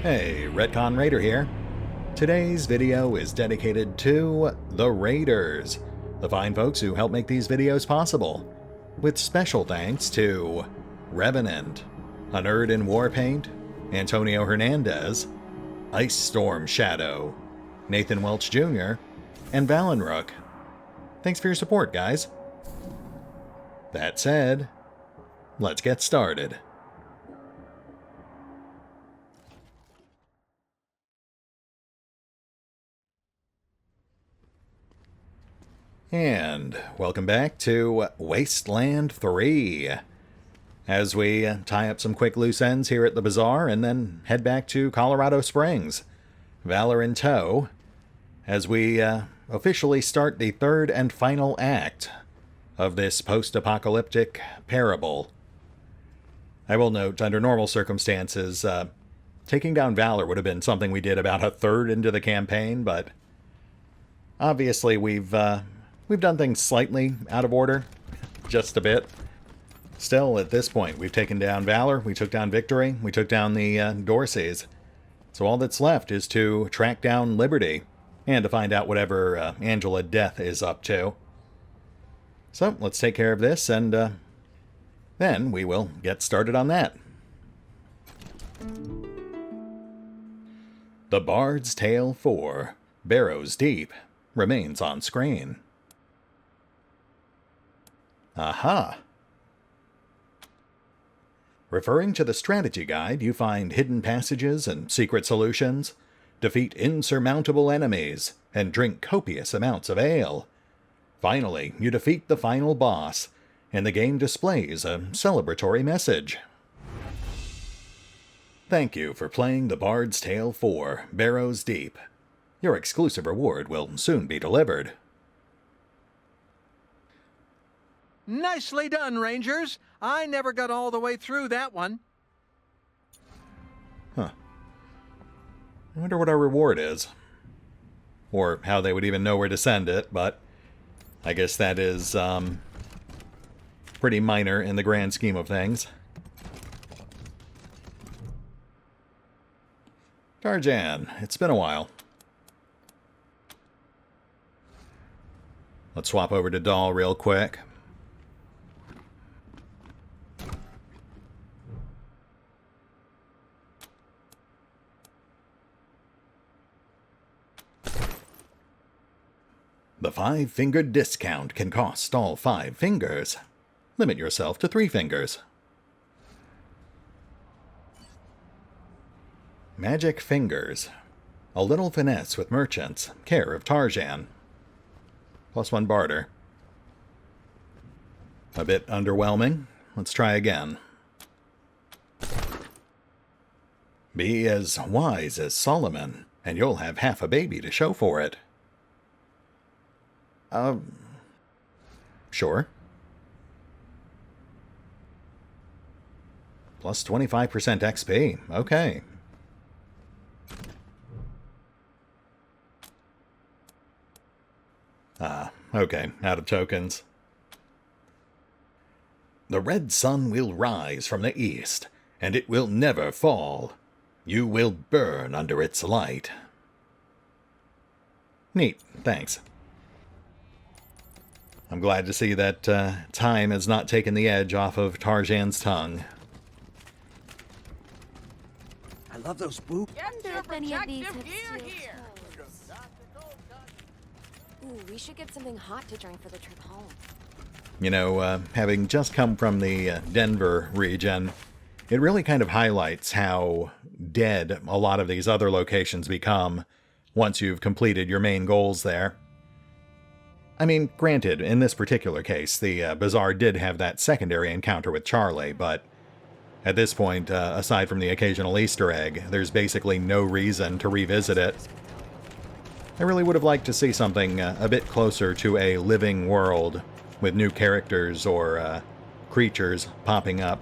Hey, RetconRaider here. Today's video is dedicated to the Raiders, the fine folks who help make these videos possible, with special thanks to Revenant, Anerdinwarpaint, Antonio Hernandez, Icestormshadow, Nathan Welch Jr., and Valinrook. Thanks for your support, guys. That said, let's get started. And welcome back to Wasteland 3. As we tie up some quick loose ends here at the bazaar and then head back to Colorado Springs, Valor in tow, as we officially start the third and final act of this post-apocalyptic parable. I will note, under normal circumstances, taking down Valor would have been something we did about a third into the campaign, but obviously we've done things slightly out of order, just a bit. Still, at this point, we've taken down Valor, we took down Victory, we took down the Dorseys. So all that's left is to track down Liberty, and to find out whatever Angela Death is up to. So, let's take care of this, and then we will get started on that. The Bard's Tale 4, Barrows Deep, remains on screen. Aha! Referring to the strategy guide, you find hidden passages and secret solutions, defeat insurmountable enemies, and drink copious amounts of ale. Finally, you defeat the final boss, and the game displays a celebratory message. Thank you for playing The Bard's Tale 4, Barrows Deep. Your exclusive reward will soon be delivered. Nicely done, Rangers. I never got all the way through that one. Huh. I wonder what our reward is. Or how they would even know where to send it, but I guess that is pretty minor in the grand scheme of things. Tarjan, it's been a while. Let's swap over to Doll real quick. The 5-fingered discount can cost all 5 fingers. Limit yourself to 3 fingers. Magic Fingers. A little finesse with merchants. Care of Tarjan. +1 barter. A bit underwhelming. Let's try again. Be as wise as Solomon, and you'll have half a baby to show for it. Sure. Plus 25% XP. Okay. Okay. Out of tokens. The red sun will rise from the east, and it will never fall. You will burn under its light. Neat. Thanks. I'm glad to see that time has not taken the edge off of Tarjan's tongue. I love those boots. Ooh, we should get something hot to drink for the trip home. You know, having just come from the Denver region, it really kind of highlights how dead a lot of these other locations become once you've completed your main goals there. I mean, granted, in this particular case, the Bazaar did have that secondary encounter with Charlie, but at this point, aside from the occasional Easter egg, there's basically no reason to revisit it. I really would have liked to see something a bit closer to a living world, with new characters or creatures popping up,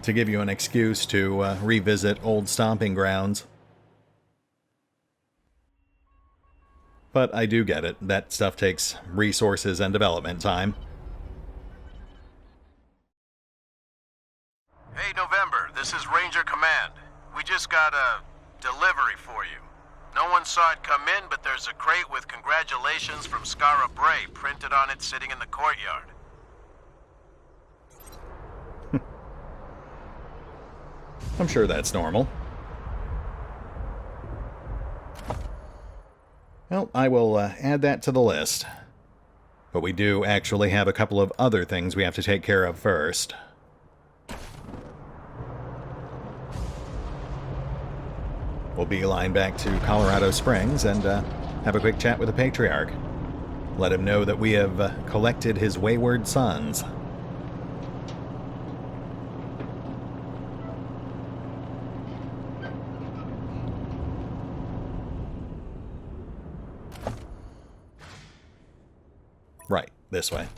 to give you an excuse to revisit old stomping grounds. But I do get it. That stuff takes resources and development time. Hey, November. This is Ranger Command. We just got a delivery for you. No one saw it come in, but there's a crate with congratulations from Skara Bray printed on it sitting in the courtyard. I'm sure that's normal. Well, I will add that to the list. But we do actually have a couple of other things we have to take care of first. We'll beeline back to Colorado Springs and have a quick chat with the Patriarch. Let him know that we have collected his wayward sons. Right, this way.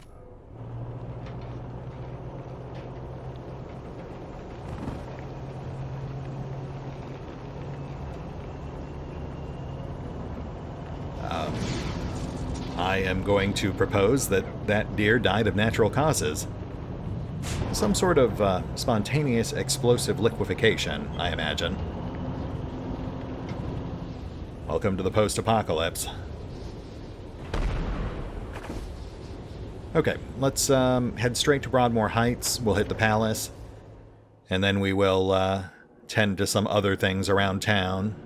I am going to propose that that deer died of natural causes. Some sort of spontaneous explosive liquefaction, I imagine. Welcome to the post-apocalypse. Okay, let's head straight to Broadmoor Heights. We'll hit the palace. And then we will tend to some other things around town.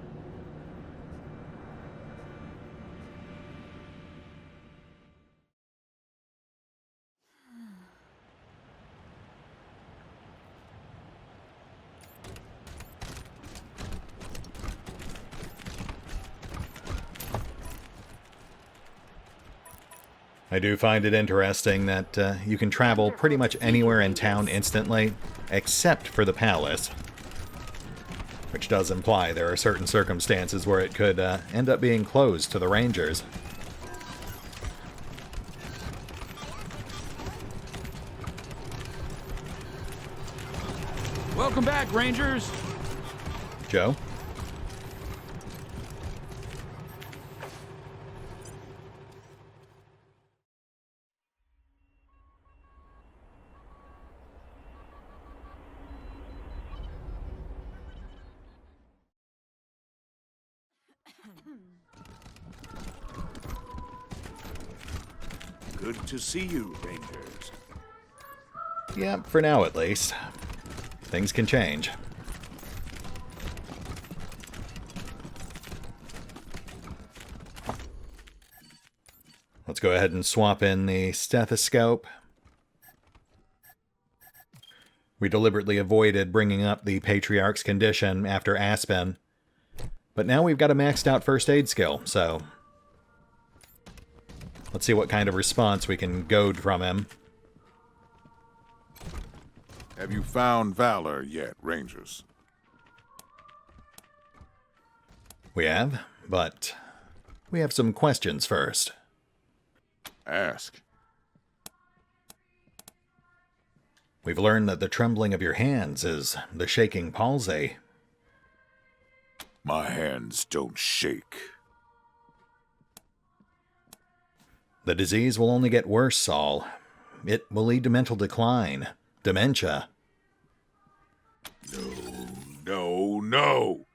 I do find it interesting that you can travel pretty much anywhere in town instantly, except for the palace. Which does imply there are certain circumstances where it could end up being closed to the Rangers. Welcome back, Rangers! Joe? Good to see you, Rangers. Yeah, for now at least. Things can change. Let's go ahead and swap in the stethoscope. We deliberately avoided bringing up the Patriarch's condition after Aspen. But now we've got a maxed out first aid skill, so let's see what kind of response we can goad from him. Have you found Valor yet, Rangers? We have, but we have some questions first. Ask. We've learned that the trembling of your hands is the shaking palsy. My hands don't shake. The disease will only get worse, Saul. It will lead to mental decline, dementia. No.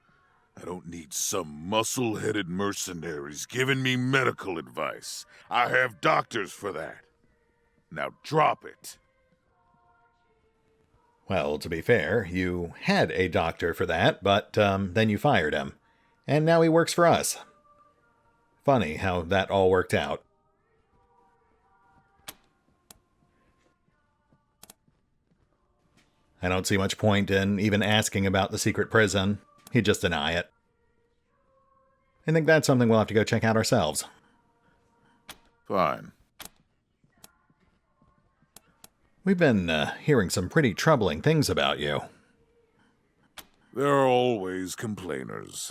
I don't need some muscle-headed mercenaries giving me medical advice. I have doctors for that. Now drop it. Well, to be fair, you had a doctor for that, but then you fired him. And now he works for us. Funny how that all worked out. I don't see much point in even asking about the secret prison. He'd just deny it. I think that's something we'll have to go check out ourselves. Fine. We've been hearing some pretty troubling things about you. There are always complainers.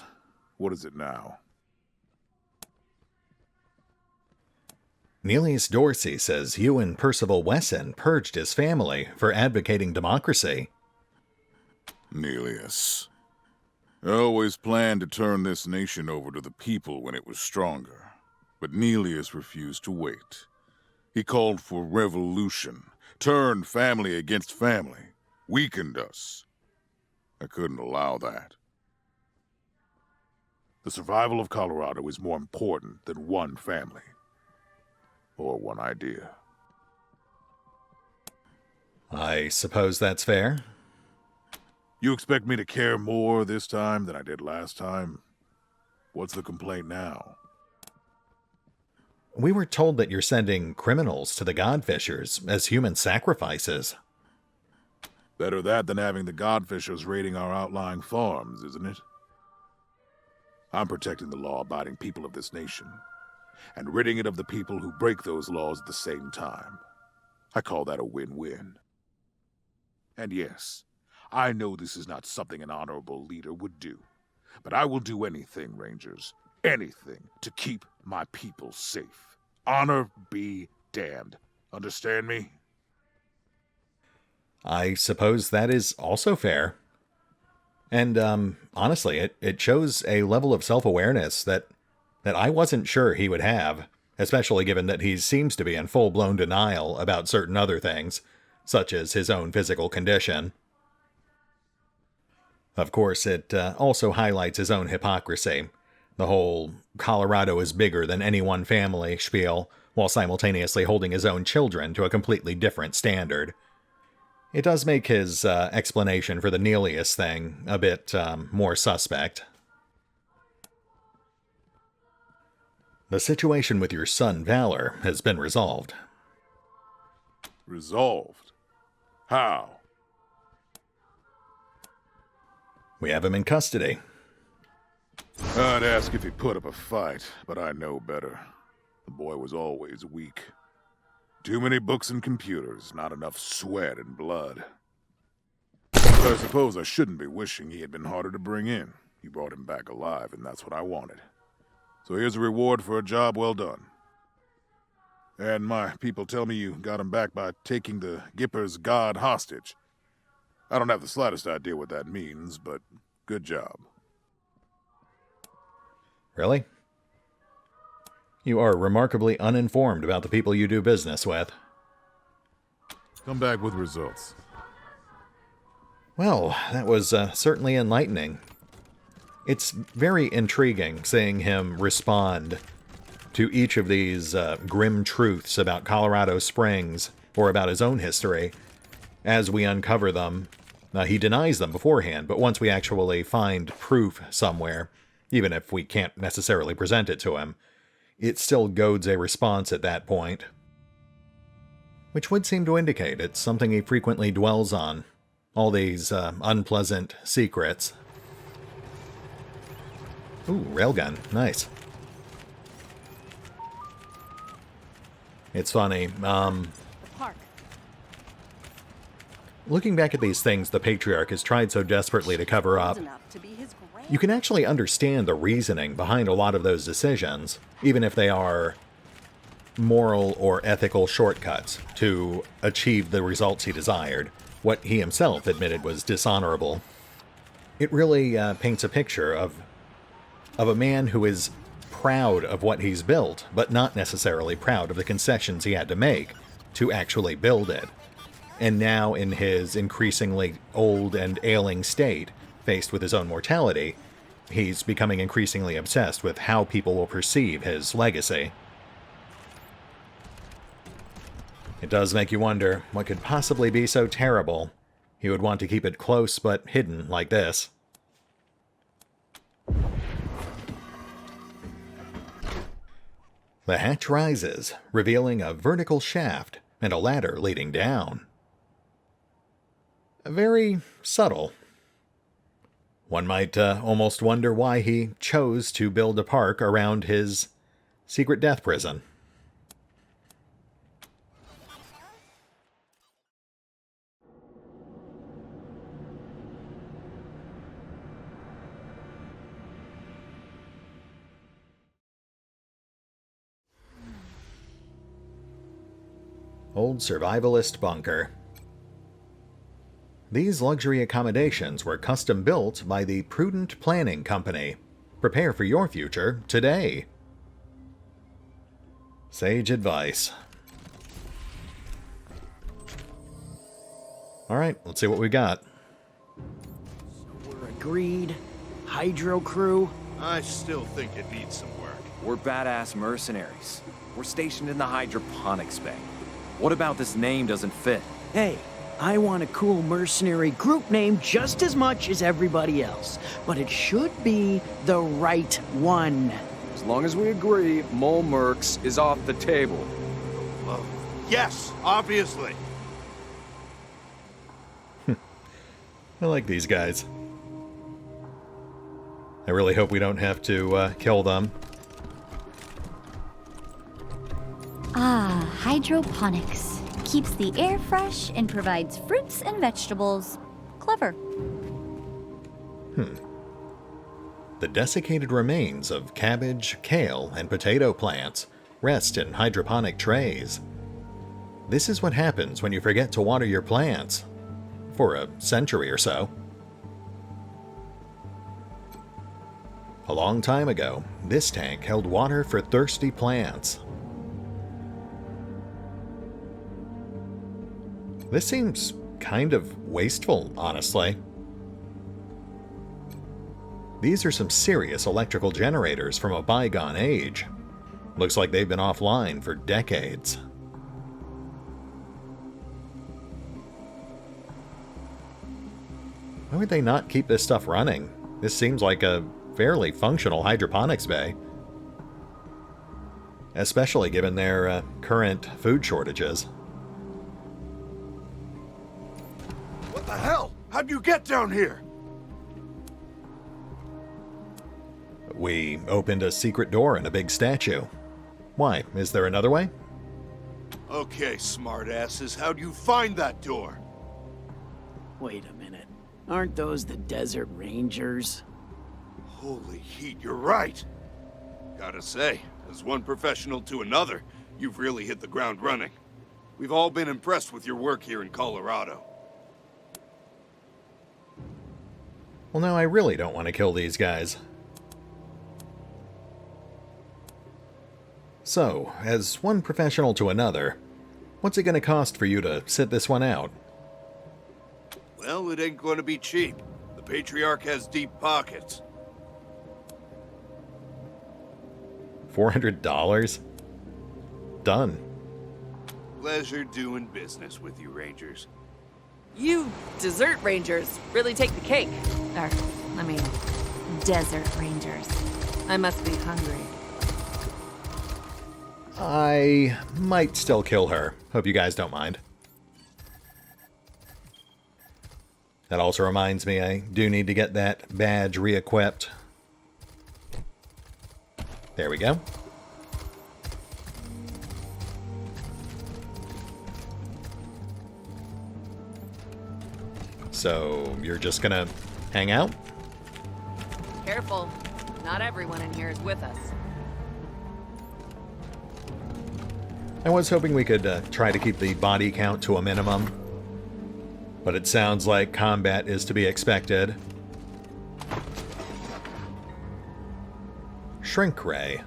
What is it now? Neelius Dorsey says you and Percival Wesson purged his family for advocating democracy. Neelius. I always planned to turn this nation over to the people when it was stronger. But Neelius refused to wait. He called for revolution, turned family against family, weakened us. I couldn't allow that. The survival of Colorado is more important than one family. Or one idea. I suppose that's fair. You expect me to care more this time than I did last time? What's the complaint now? We were told that you're sending criminals to the Godfishers as human sacrifices. Better that than having the Godfishers raiding our outlying farms, isn't it? I'm protecting the law-abiding people of this nation, and ridding it of the people who break those laws at the same time. I call that a win-win. And yes, I know this is not something an honorable leader would do, but I will do anything, Rangers, anything to keep my people safe. Honor be damned. Understand me? I suppose that is also fair. And, honestly, it shows a level of self-awareness that I wasn't sure he would have, especially given that he seems to be in full-blown denial about certain other things, such as his own physical condition. Of course, it also highlights his own hypocrisy, the whole Colorado is bigger than any one family spiel, while simultaneously holding his own children to a completely different standard. It does make his explanation for the Nelius thing a bit more suspect. The situation with your son, Valor, has been resolved. Resolved? How? We have him in custody. I'd ask if he put up a fight, but I know better. The boy was always weak. Too many books and computers, not enough sweat and blood. But I suppose I shouldn't be wishing he had been harder to bring in. You brought him back alive, and that's what I wanted. So here's a reward for a job well done. And my people tell me you got him back by taking the Gipper's god hostage. I don't have the slightest idea what that means, but good job. Really? You are remarkably uninformed about the people you do business with. Come back with results. Well, that was certainly enlightening. It's very intriguing seeing him respond to each of these grim truths about Colorado Springs, or about his own history, as we uncover them. He denies them beforehand, but once we actually find proof somewhere, even if we can't necessarily present it to him, it still goads a response at that point. Which would seem to indicate it's something he frequently dwells on. All these unpleasant secrets. Ooh, railgun. Nice. It's funny. Looking back at these things the Patriarch has tried so desperately to cover up, you can actually understand the reasoning behind a lot of those decisions, even if they are moral or ethical shortcuts to achieve the results he desired, what he himself admitted was dishonorable. It really paints a picture of a man who is proud of what he's built, but not necessarily proud of the concessions he had to make to actually build it. And now, in his increasingly old and ailing state, faced with his own mortality, he's becoming increasingly obsessed with how people will perceive his legacy. It does make you wonder what could possibly be so terrible he would want to keep it close but hidden like this. The hatch rises, revealing a vertical shaft and a ladder leading down. Very subtle. One might almost wonder why he chose to build a park around his secret death prison. Old survivalist bunker. These luxury accommodations were custom built by the Prudent Planning Company. Prepare for your future today. Sage advice. Alright, let's see what we got. We're agreed. Hydro crew, I still think it needs some work. We're badass mercenaries. We're stationed in the hydroponics bay. What about this name doesn't fit? Hey, I want a cool mercenary group name just as much as everybody else, but it should be the right one. As long as we agree, Mole Mercs is off the table. Well, yes, obviously. I like these guys. I really hope we don't have to kill them. Ah, hydroponics. Keeps the air fresh and provides fruits and vegetables. Clever. The desiccated remains of cabbage, kale, and potato plants rest in hydroponic trays. This is what happens when you forget to water your plants. For a century or so. A long time ago, this tank held water for thirsty plants. This seems kind of wasteful, honestly. These are some serious electrical generators from a bygone age. Looks like they've been offline for decades. Why would they not keep this stuff running? This seems like a fairly functional hydroponics bay. Especially given their current food shortages. What the hell? How'd you get down here? We opened a secret door in a big statue. Why? Is there another way? Okay, smartasses, how'd you find that door? Wait a minute. Aren't those the Desert Rangers? Holy heat, you're right. Gotta say, as one professional to another, you've really hit the ground running. We've all been impressed with your work here in Colorado. Well, no, I really don't want to kill these guys. So, as one professional to another, what's it going to cost for you to sit this one out? Well, it ain't gonna be cheap. The Patriarch has deep pockets. $400? Done. Pleasure doing business with you, Rangers. You Desert Rangers really take the cake. Desert Rangers. I must be hungry. I might still kill her. Hope you guys don't mind. That also reminds me, I do need to get that badge re-equipped. There we go. So, you're just gonna hang out? Careful. Not everyone in here is with us. I was hoping we could try to keep the body count to a minimum. But it sounds like combat is to be expected. Shrink Ray.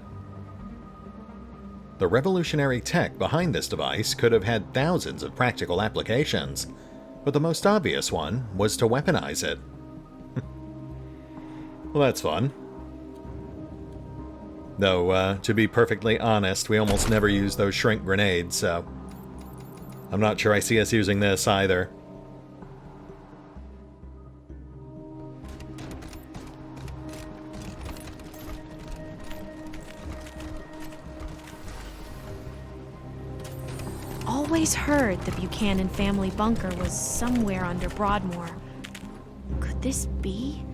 The revolutionary tech behind this device could have had thousands of practical applications, but the most obvious one was to weaponize it. Well, that's fun. Though, to be perfectly honest, we almost never use those shrink grenades, so I'm not sure I see us using this either. Always heard the Buchanan family bunker was somewhere under Broadmoor. Could this be?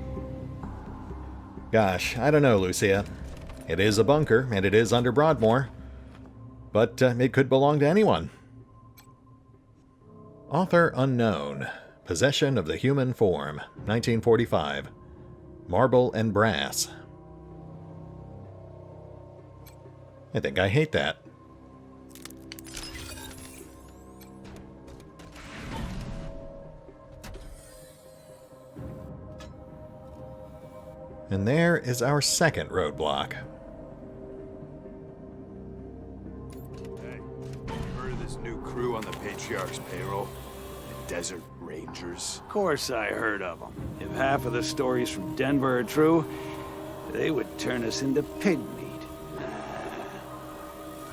Gosh, I don't know, Lucia. It is a bunker, and it is under Broadmoor. But it could belong to anyone. Author unknown. Possession of the human form. 1945. Marble and brass. I think I hate that. And there is our second roadblock. Hey, you heard of this new crew on the Patriarch's payroll? The Desert Rangers. Of course I heard of them. If half of the stories from Denver are true, They would turn us into pig meat.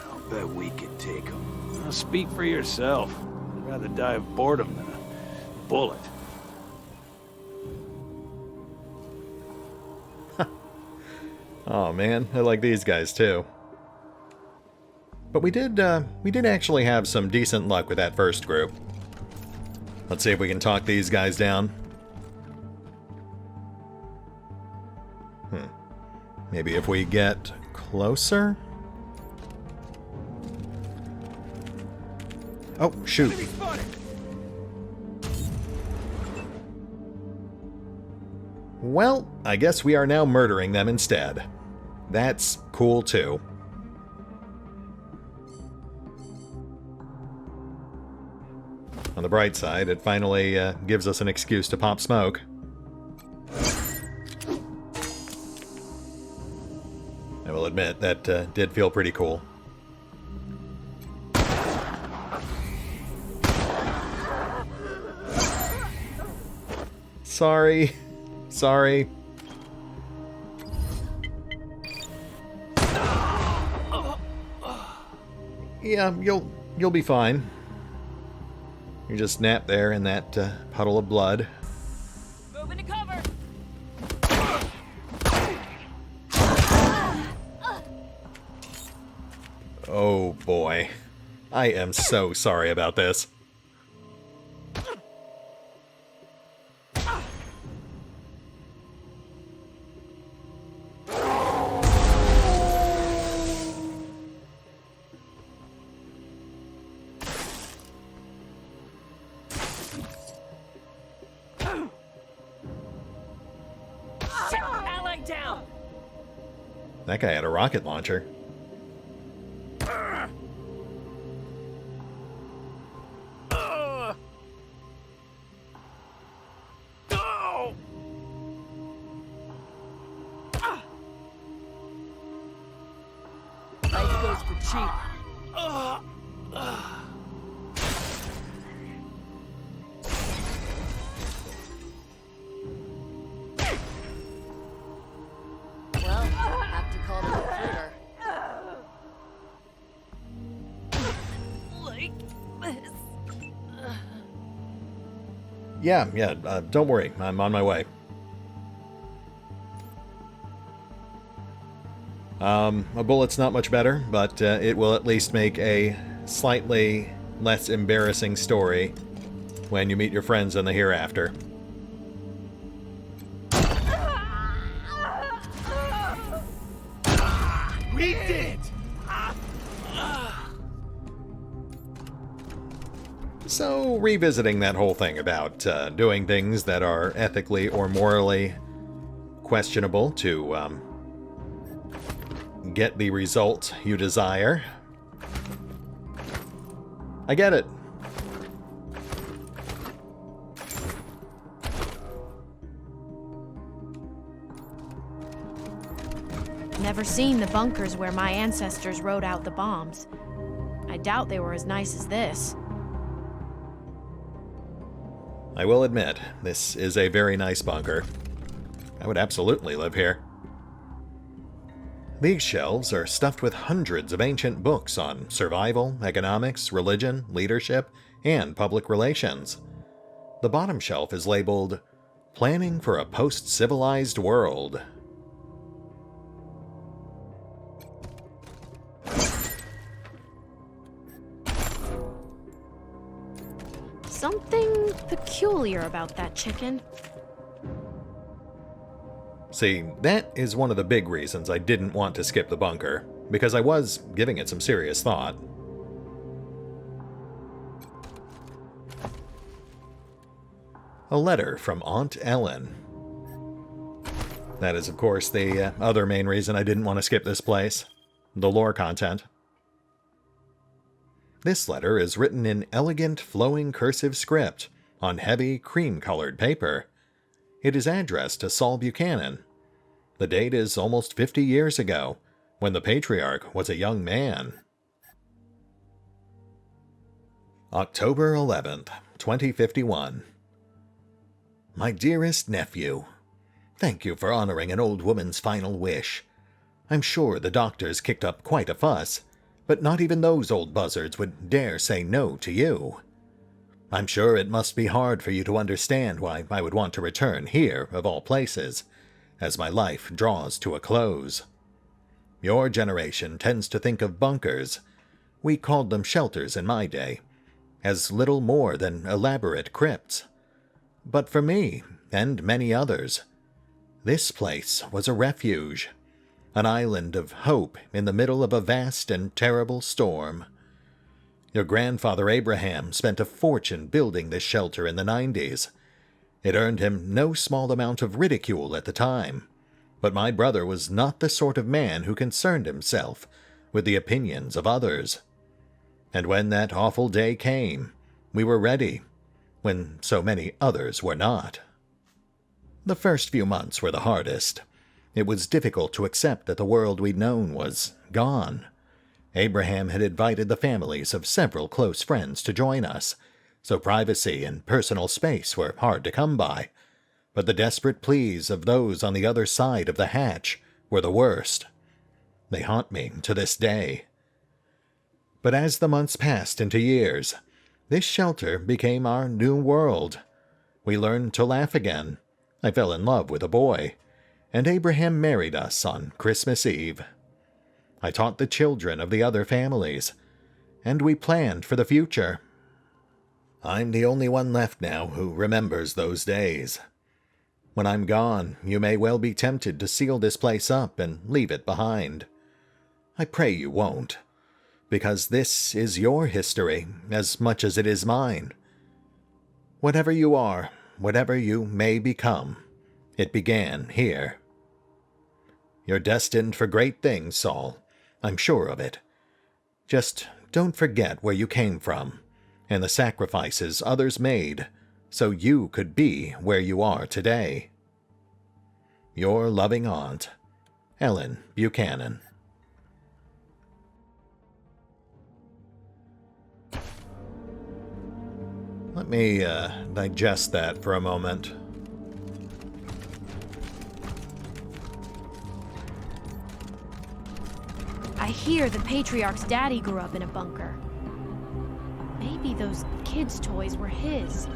I'll bet we could take them. Now speak for yourself. I'd rather die of boredom than a bullet. Oh man, I like these guys too. But we did actually have some decent luck with that first group. Let's see if we can talk these guys down. Maybe if we get closer? Oh, shoot. Well, I guess we are now murdering them instead. That's cool too. On the bright side, it finally gives us an excuse to pop smoke. I will admit, that did feel pretty cool. Sorry. Sorry. Yeah, you'll be fine. You just nap there in that puddle of blood. Move into cover. Oh boy. I am so sorry about this. That guy had a rocket launcher. Life goes for cheap. Yeah, don't worry. I'm on my way. A bullet's not much better, but it will at least make a slightly less embarrassing story when you meet your friends in the hereafter. We did it! So, revisiting that whole thing about doing things that are ethically or morally questionable to get the result you desire. I get it. Never seen the bunkers where my ancestors rode out the bombs. I doubt they were as nice as this. I will admit, this is a very nice bunker. I would absolutely live here. These shelves are stuffed with hundreds of ancient books on survival, economics, religion, leadership, and public relations. The bottom shelf is labeled, Planning for a Post-Civilized World. Something peculiar about that chicken. See, that is one of the big reasons I didn't want to skip the bunker, because I was giving it some serious thought. A letter from Aunt Ellen. That is, of course, the other main reason I didn't want to skip this place. The lore content. This letter is written in elegant, flowing cursive script on heavy, cream-colored paper. It is addressed to Saul Buchanan. The date is almost 50 years ago, when the Patriarch was a young man. October 11th, 2051. My dearest nephew, Thank you for honoring an old woman's final wish. I'm sure the doctors kicked up quite a fuss, but not even those old buzzards would dare say no to you. I'm sure it must be hard for you to understand why I would want to return here, of all places, as my life draws to a close. Your generation tends to think of bunkers, we called them shelters in my day, as little more than elaborate crypts. But for me, and many others, this place was a refuge, an island of hope in the middle of a vast and terrible storm. Your grandfather Abraham spent a fortune building this shelter in the 90s. It earned him no small amount of ridicule at the time, but my brother was not the sort of man who concerned himself with the opinions of others. And when that awful day came, we were ready, when so many others were not. The first few months were the hardest. It was difficult to accept that the world we'd known was gone. Abraham had invited the families of several close friends to join us, so privacy and personal space were hard to come by. But the desperate pleas of those on the other side of the hatch were the worst. They haunt me to this day. But as the months passed into years, this shelter became our new world. We learned to laugh again. I fell in love with a boy, and Abraham married us on Christmas Eve. I taught the children of the other families, and we planned for the future. I'm the only one left now who remembers those days. When I'm gone, you may well be tempted to seal this place up and leave it behind. I pray you won't, because this is your history as much as it is mine. Whatever you are, whatever you may become, it began here. You're destined for great things, Saul. I'm sure of it. Just don't forget where you came from, and the sacrifices others made so you could be where you are today. Your loving aunt, Ellen Buchanan. Let me digest that for a moment. I hear the Patriarch's daddy grew up in a bunker. Maybe those kids' toys were his.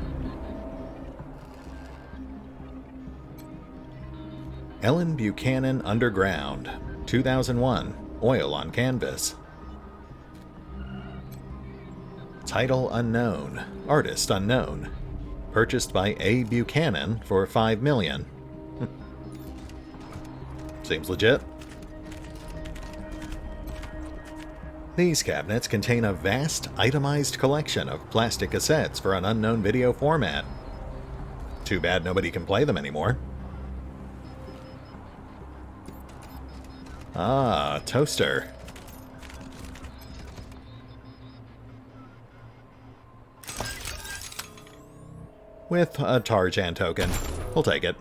Ellen Buchanan Underground, 2001, oil on canvas. Title unknown, artist unknown. Purchased by A. Buchanan for $5 million. Seems legit. These cabinets contain a vast, itemized collection of plastic cassettes for an unknown video format. Too bad nobody can play them anymore. Ah, toaster. With a Tarjan token. We'll take it.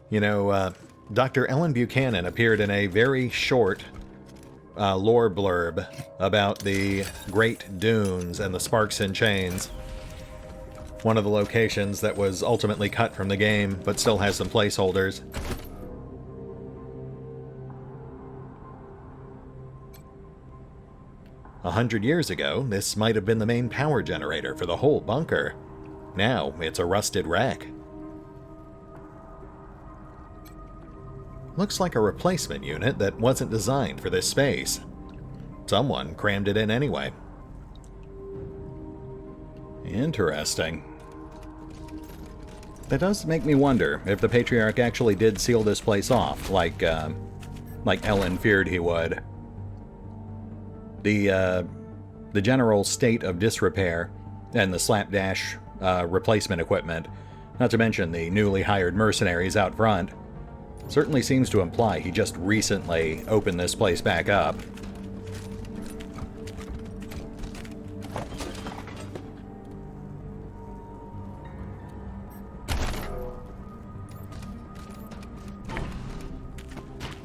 You know, Dr. Ellen Buchanan appeared in a very short lore blurb about the Great Dunes and the Sparks and Chains. One of the locations that was ultimately cut from the game, but still has some placeholders. A 100 years ago, this might have been the main power generator for the whole bunker. Now, it's a rusted wreck. Looks like a replacement unit that wasn't designed for this space. Someone crammed it in anyway. Interesting. That does make me wonder if the Patriarch actually did seal this place off, like Ellen feared he would. The general state of disrepair and the slapdash replacement equipment, not to mention the newly hired mercenaries out front, certainly seems to imply he just recently opened this place back up.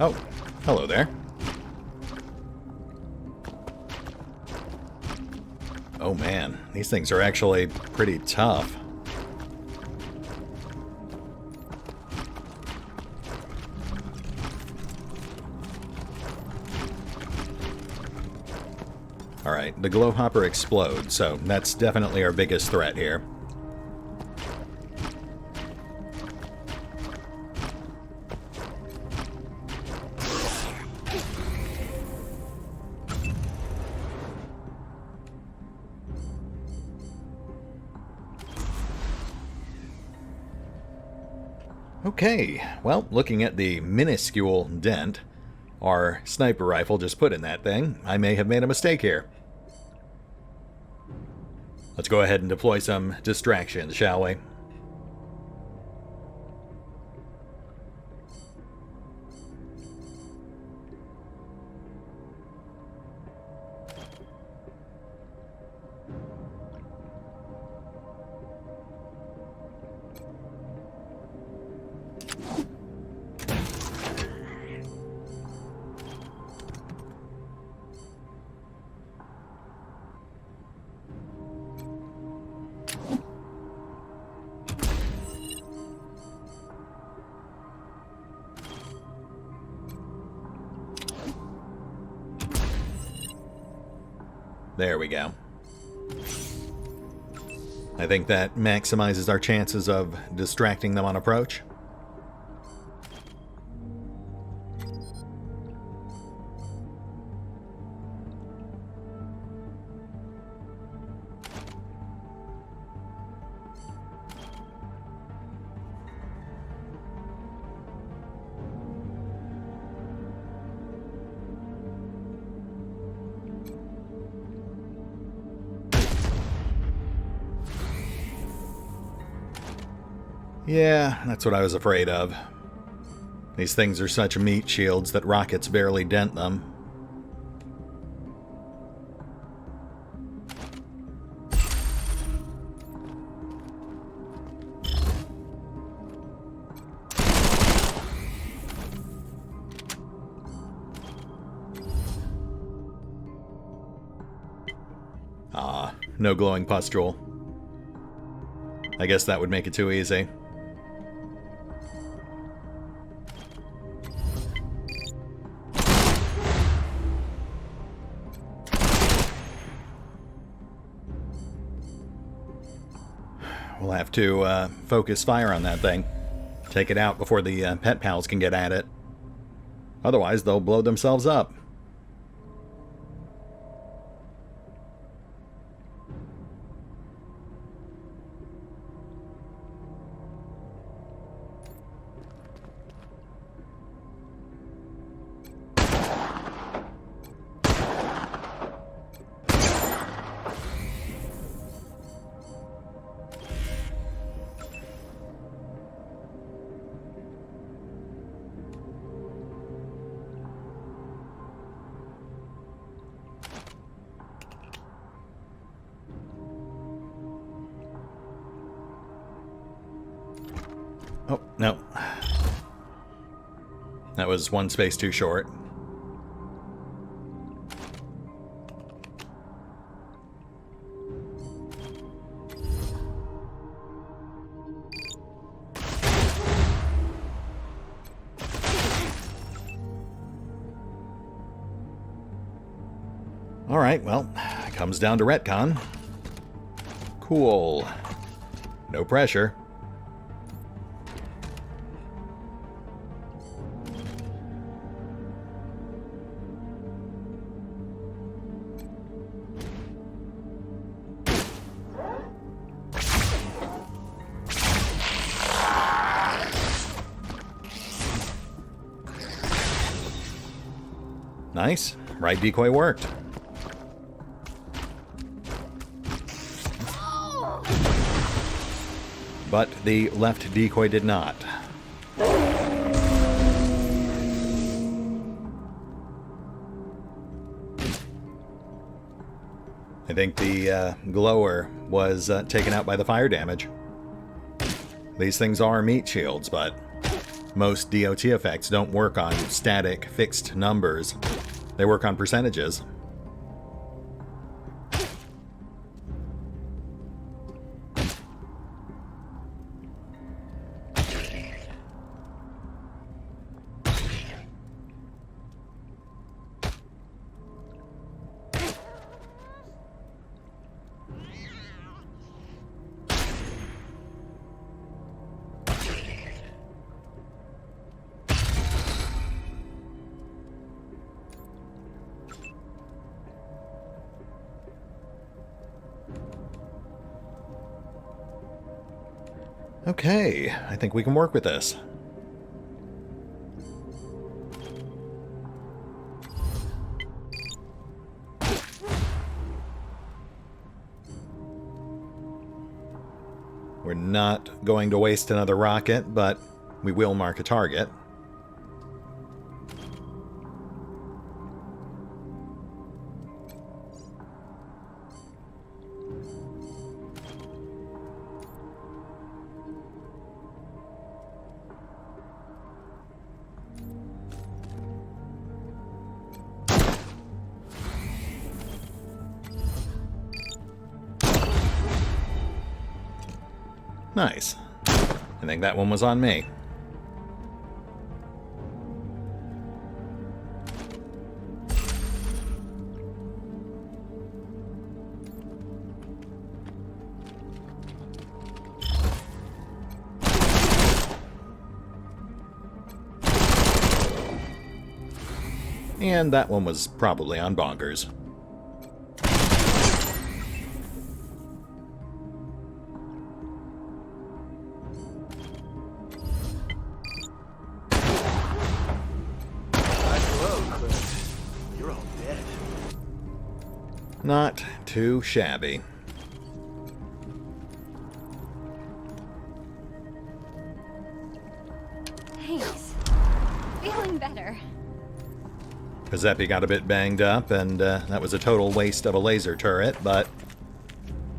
Oh, hello there. Oh Oh man, these things are actually pretty tough. Alright, the glowhopper explodes, so that's definitely our biggest threat here. Okay, well, looking at the minuscule dent our sniper rifle just put in that thing, I may have made a mistake here. Let's go ahead and deploy some distractions, shall we? There we go. I think that maximizes our chances of distracting them on approach. Yeah, that's what I was afraid of. These things are such meat shields that rockets barely dent them. Ah, no glowing pustule. I guess that would make it too easy. We'll have to focus fire on that thing. Take it out before the pet pals can get at it. Otherwise, they'll blow themselves up. Oh, no. That was one space too short. Alright, well, it comes down to retcon. Cool. No pressure. Nice. Right decoy worked. But the left decoy did not. I think the glower was taken out by the fire damage. These things are meat shields, but most DOT effects don't work on static, fixed numbers. They work on percentages. Okay, I think we can work with this. We're not going to waste another rocket, but we will mark a target. Nice. I think that one was on me. And that one was probably on bonkers. Not too shabby. Thanks. Feeling better. Giuseppe got a bit banged up, and that was a total waste of a laser turret, but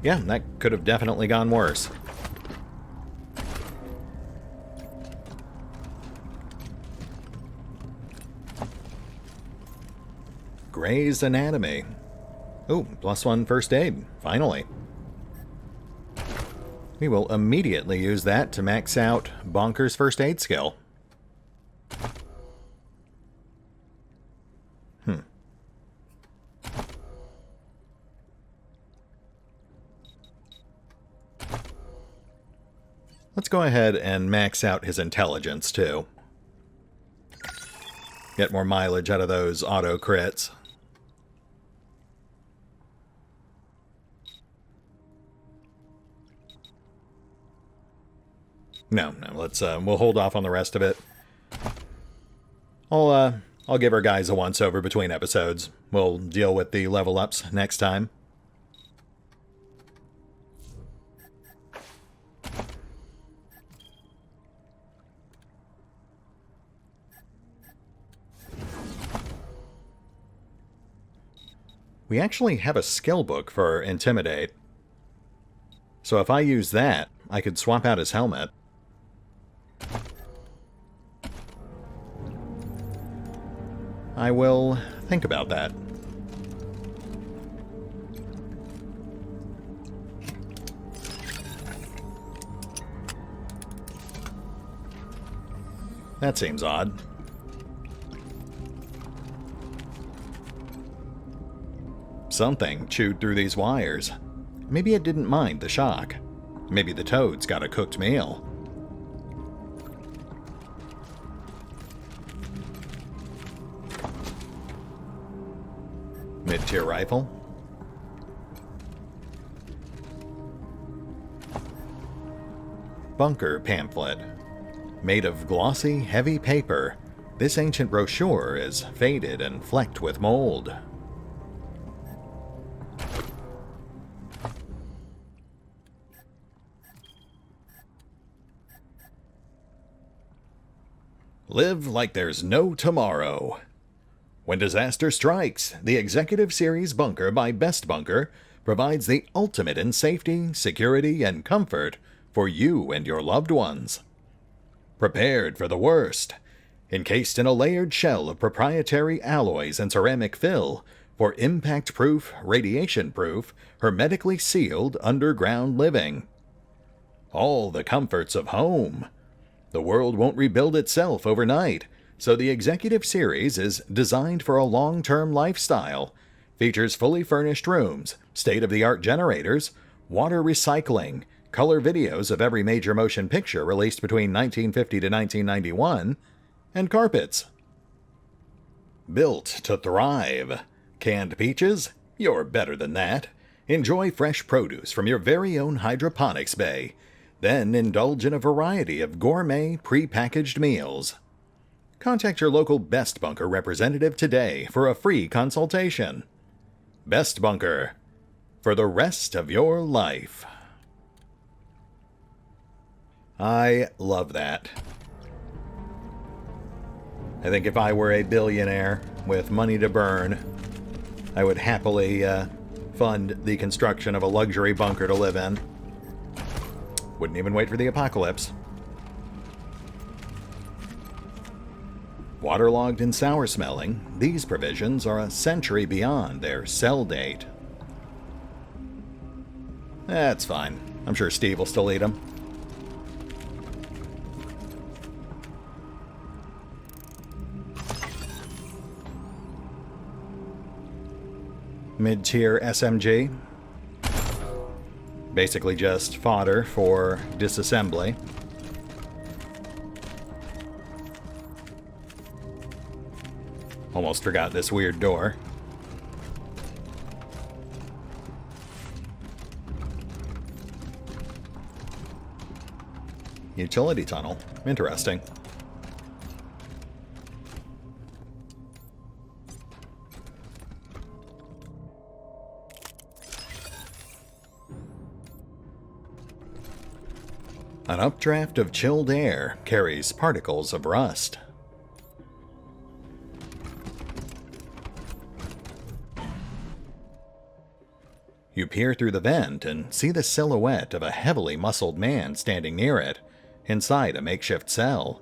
yeah, that could have definitely gone worse. Gray's Anatomy. Ooh, +1 first aid, finally. We will immediately use that to max out Bonker's first aid skill. Let's go ahead and max out his intelligence, too. Get more mileage out of those auto crits. No, let's, we'll hold off on the rest of it. I'll give our guys a once-over between episodes. We'll deal with the level ups next time. We actually have a skill book for Intimidate. So if I use that, I could swap out his helmet. I will think about that. That seems odd. Something chewed through these wires. Maybe it didn't mind the shock. Maybe the toad's got a cooked meal. Mid-tier rifle. Bunker pamphlet. Made of glossy, heavy paper, this ancient brochure is faded and flecked with mold. Live like there's no tomorrow. When disaster strikes, the Executive Series Bunker by Best Bunker provides the ultimate in safety, security, and comfort for you and your loved ones. Prepared for the worst, encased in a layered shell of proprietary alloys and ceramic fill for impact-proof, radiation-proof, hermetically sealed underground living. All the comforts of home. The world won't rebuild itself overnight, so the Executive Series is designed for a long-term lifestyle, features fully furnished rooms, state-of-the-art generators, water recycling, color videos of every major motion picture released between 1950 to 1991, and carpets. Built to thrive. Canned peaches? You're better than that. Enjoy fresh produce from your very own hydroponics bay. Then indulge in a variety of gourmet pre-packaged meals. Contact your local Best Bunker representative today for a free consultation. Best Bunker, for the rest of your life. I love that. I think if I were a billionaire with money to burn, I would happily fund the construction of a luxury bunker to live in. Wouldn't even wait for the apocalypse. Waterlogged and sour-smelling, these provisions are a century beyond their sell date. That's fine. I'm sure Steve will still eat them. Mid-tier SMG. Basically just fodder for disassembly. Almost forgot this weird door. Utility tunnel. Interesting. An updraft of chilled air carries particles of rust. You peer through the vent and see the silhouette of a heavily muscled man standing near it, inside a makeshift cell.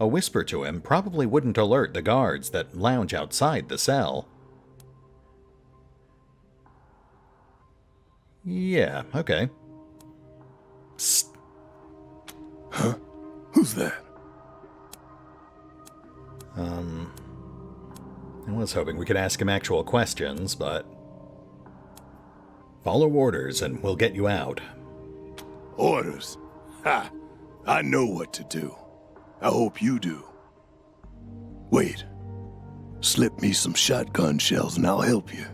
A whisper to him probably wouldn't alert the guards that lounge outside the cell. Yeah, okay. Psst. Huh? Who's that? I was hoping we could ask him actual questions, but... Follow orders and we'll get you out. Orders? Ha! I know what to do. I hope you do. Wait. Slip me some shotgun shells and I'll help you.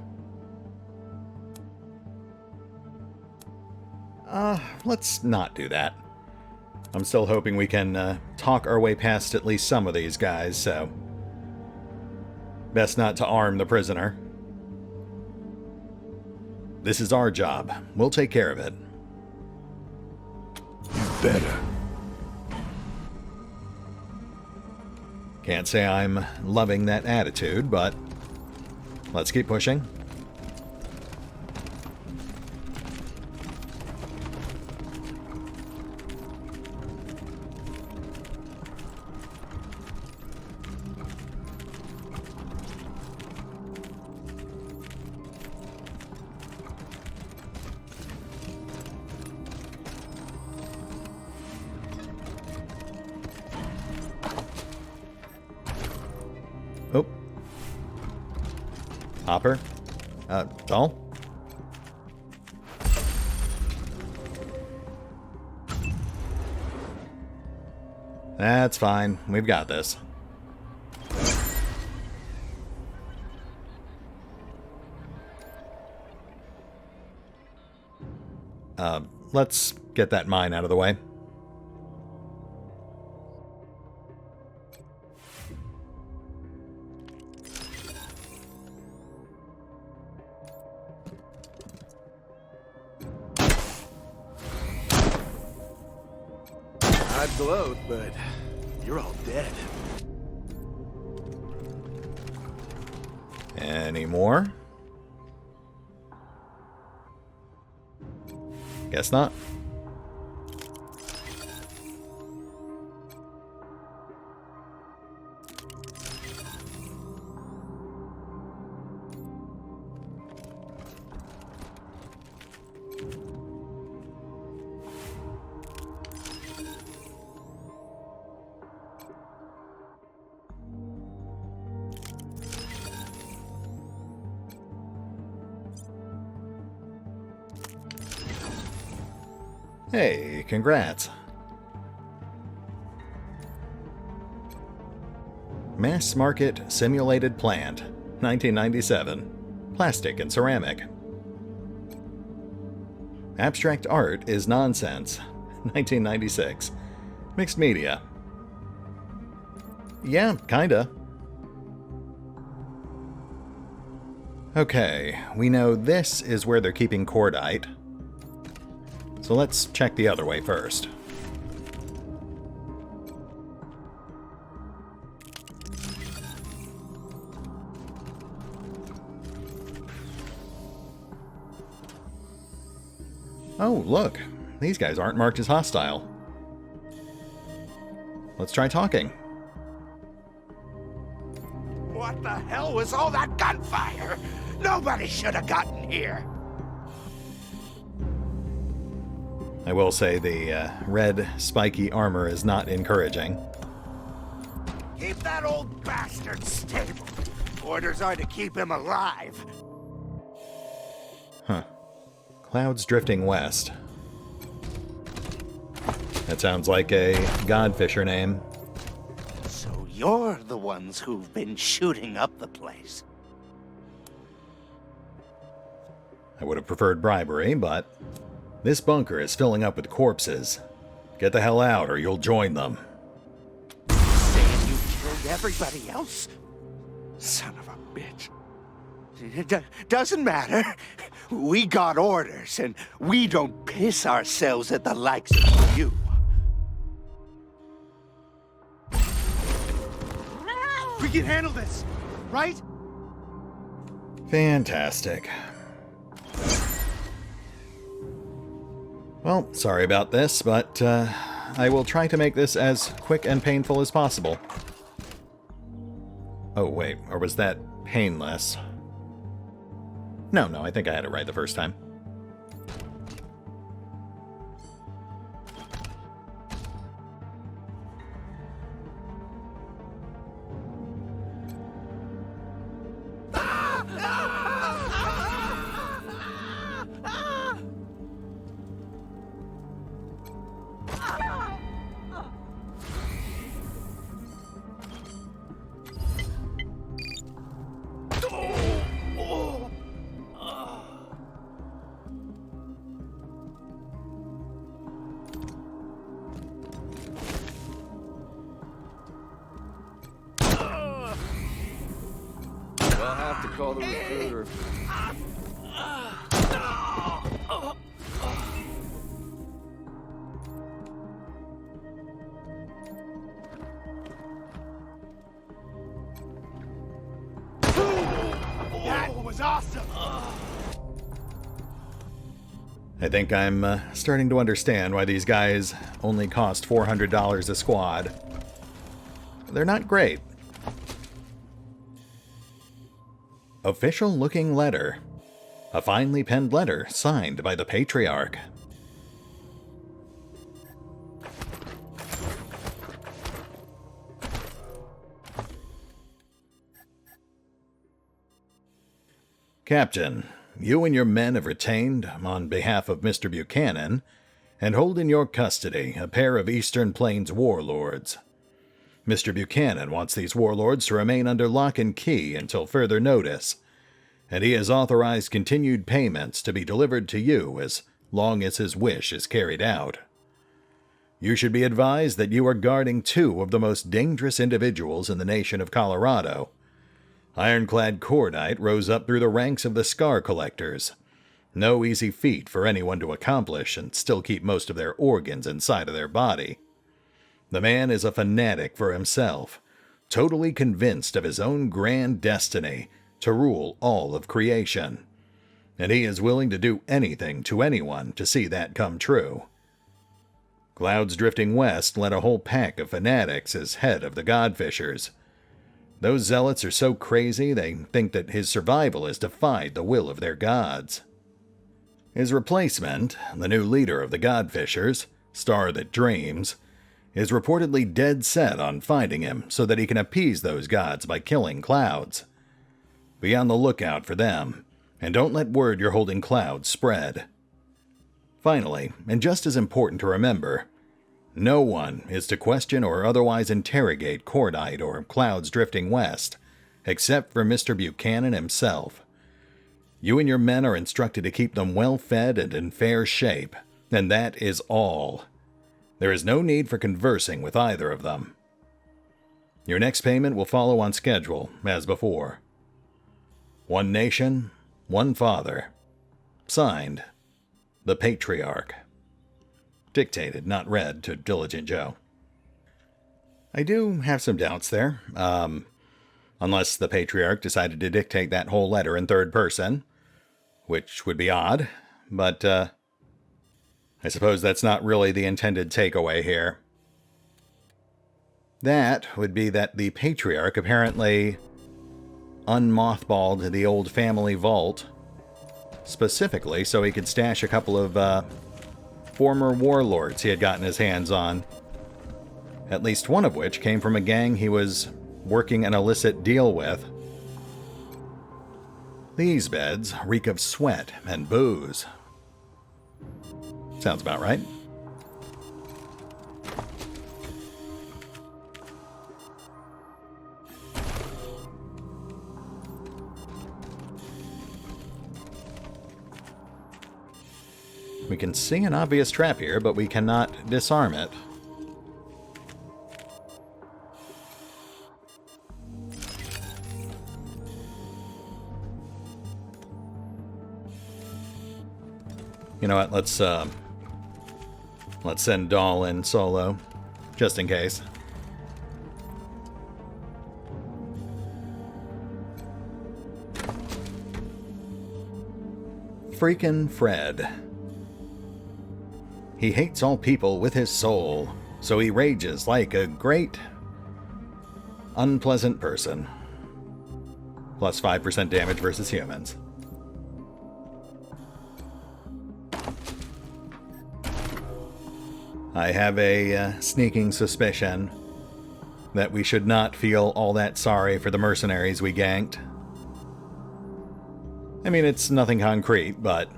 Let's not do that. I'm still hoping we can talk our way past at least some of these guys, so... Best not to arm the prisoner. This is our job. We'll take care of it. You better. Can't say I'm loving that attitude, but let's keep pushing. Oh. Hopper? Doll? That's fine. We've got this. Let's get that mine out of the way. I'd gloat, but you're all dead. Any more? Guess not. Hey, congrats. Mass Market Simulated Plant, 1997. Plastic and ceramic. Abstract art is nonsense. 1996. Mixed media. Yeah, kinda. Okay, we know this is where they're keeping cordite. So let's check the other way first. Oh, look. These guys aren't marked as hostile. Let's try talking. What the hell was all that gunfire? Nobody should have gotten here. I will say the red, spiky armor is not encouraging. Keep that old bastard stable. Orders are to keep him alive. Huh. Clouds drifting west. That sounds like a godfisher name. So you're the ones who've been shooting up the place. I would have preferred bribery, but this bunker is filling up with corpses. Get the hell out or you'll join them. Saying you killed everybody else? Son of a bitch. It doesn't matter. We got orders, and we don't piss ourselves at the likes of you. We can handle this, right? Fantastic. Well, sorry about this, but I will try to make this as quick and painful as possible. Oh, wait, or was that painless? No, I think I had it right the first time. I'll have to call the recruiter. That was awesome! I think I'm starting to understand why these guys only cost $400 a squad. They're not great. Official-looking letter. A finely penned letter signed by the Patriarch. Captain, you and your men have retained, on behalf of Mr. Buchanan, and hold in your custody a pair of Eastern Plains warlords. Mr. Buchanan wants these warlords to remain under lock and key until further notice, and he has authorized continued payments to be delivered to you as long as his wish is carried out. You should be advised that you are guarding two of the most dangerous individuals in the nation of Colorado. Ironclad cordite rose up through the ranks of the Scar Collectors. No easy feat for anyone to accomplish and still keep most of their organs inside of their body. The man is a fanatic for himself, totally convinced of his own grand destiny to rule all of creation. And he is willing to do anything to anyone to see that come true. Clouds drifting west led a whole pack of fanatics as head of the Godfishers. Those zealots are so crazy they think that his survival has defied the will of their gods. His replacement, the new leader of the Godfishers, Star That Dreams, is reportedly dead set on finding him so that he can appease those gods by killing Clouds. Be on the lookout for them, and don't let word you're holding Clouds spread. Finally, and just as important to remember, no one is to question or otherwise interrogate Cordite or Clouds drifting west, except for Mr. Buchanan himself. You and your men are instructed to keep them well fed and in fair shape, and that is all. There is no need for conversing with either of them. Your next payment will follow on schedule, as before. One nation, one father. Signed, the Patriarch. Dictated, not read, to Diligent Joe. I do have some doubts there. Unless the Patriarch decided to dictate that whole letter in third person, which would be odd, but I suppose that's not really the intended takeaway here. That would be that the Patriarch apparently unmothballed the old family vault, specifically so he could stash a couple of former warlords he had gotten his hands on, at least one of which came from a gang he was working an illicit deal with. These beds reek of sweat and booze. Sounds about right. We can see an obvious trap here, but we cannot disarm it. You know what, let's send Dahl in solo, just in case. Freakin' Fred. He hates all people with his soul, so he rages like a great, unpleasant person. Plus 5% damage versus humans. I have a sneaking suspicion that we should not feel all that sorry for the mercenaries we ganked. I mean, it's nothing concrete, but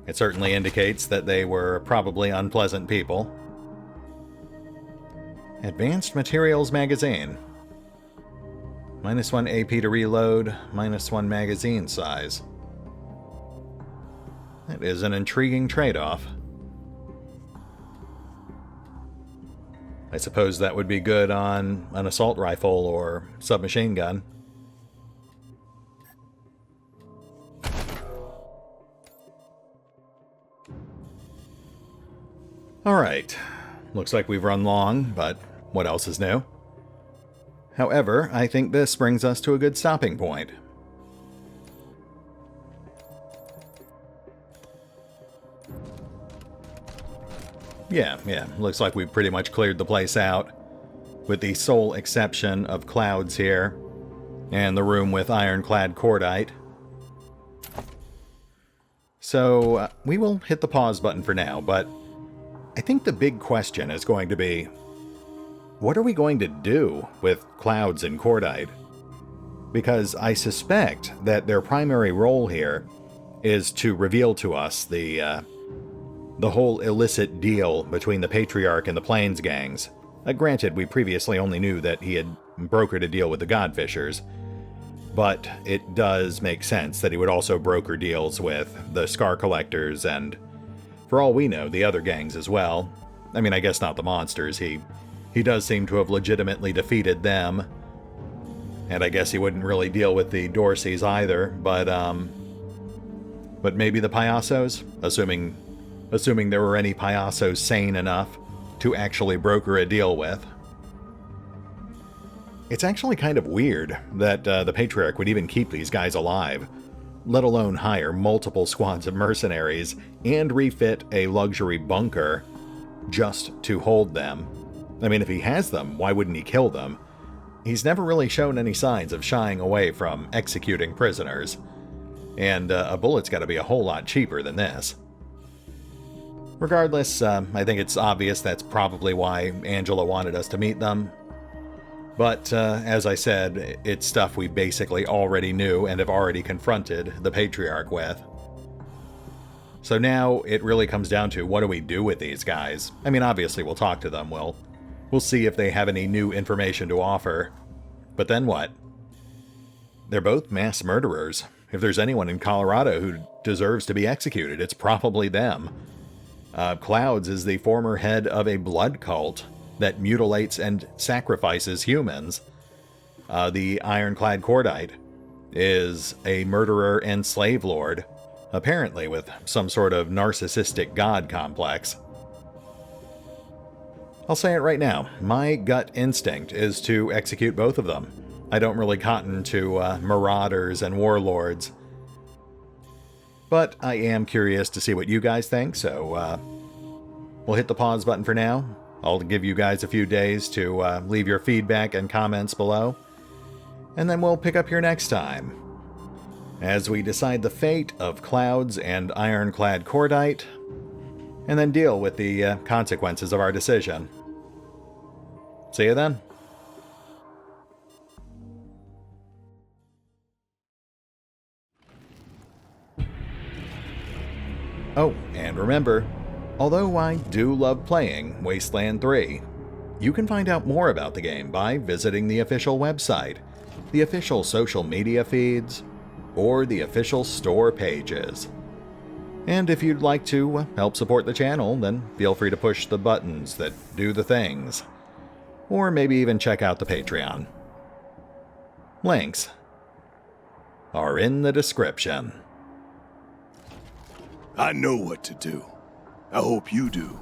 it certainly indicates that they were probably unpleasant people. Advanced Materials Magazine. -1 AP to reload, -1 magazine size. That is an intriguing trade-off. I suppose that would be good on an assault rifle or submachine gun. Alright, looks like we've run long, but what else is new? However, I think this brings us to a good stopping point. Yeah, looks like we've pretty much cleared the place out, with the sole exception of clouds here, and the room with ironclad cordite. So, we will hit the pause button for now, but I think the big question is going to be, what are we going to do with clouds and cordite? Because I suspect that their primary role here is to reveal to us the whole illicit deal between the Patriarch and the Plains gangs. Granted, we previously only knew that he had brokered a deal with the Godfishers, but it does make sense that he would also broker deals with the Scar Collectors and, for all we know, the other gangs as well. I mean, I guess not the monsters. He does seem to have legitimately defeated them, and I guess he wouldn't really deal with the Dorseys either, but maybe the Payasos, assuming there were any Payasos sane enough to actually broker a deal with. It's actually kind of weird that the Patriarch would even keep these guys alive, let alone hire multiple squads of mercenaries and refit a luxury bunker just to hold them. I mean, if he has them, why wouldn't he kill them? He's never really shown any signs of shying away from executing prisoners, and a bullet's got to be a whole lot cheaper than this. Regardless, I think it's obvious that's probably why Angela wanted us to meet them. But, as I said, it's stuff we basically already knew and have already confronted the Patriarch with. So now it really comes down to, what do we do with these guys? I mean, obviously we'll talk to them, we'll see if they have any new information to offer. But then what? They're both mass murderers. If there's anyone in Colorado who deserves to be executed, it's probably them. Clouds is the former head of a blood cult that mutilates and sacrifices humans. The Ironclad Cordite is a murderer and slave lord, apparently with some sort of narcissistic god complex. I'll say it right now, my gut instinct is to execute both of them. I don't really cotton to marauders and warlords. But I am curious to see what you guys think, so we'll hit the pause button for now. I'll give you guys a few days to leave your feedback and comments below. And then we'll pick up here next time as we decide the fate of Clouds and Ironclad Cordite, and then deal with the consequences of our decision. See you then. Oh, and remember, although I do love playing Wasteland 3, you can find out more about the game by visiting the official website, the official social media feeds, or the official store pages. And if you'd like to help support the channel, then feel free to push the buttons that do the things. Or maybe even check out the Patreon. Links are in the description. I know what to do. I hope you do.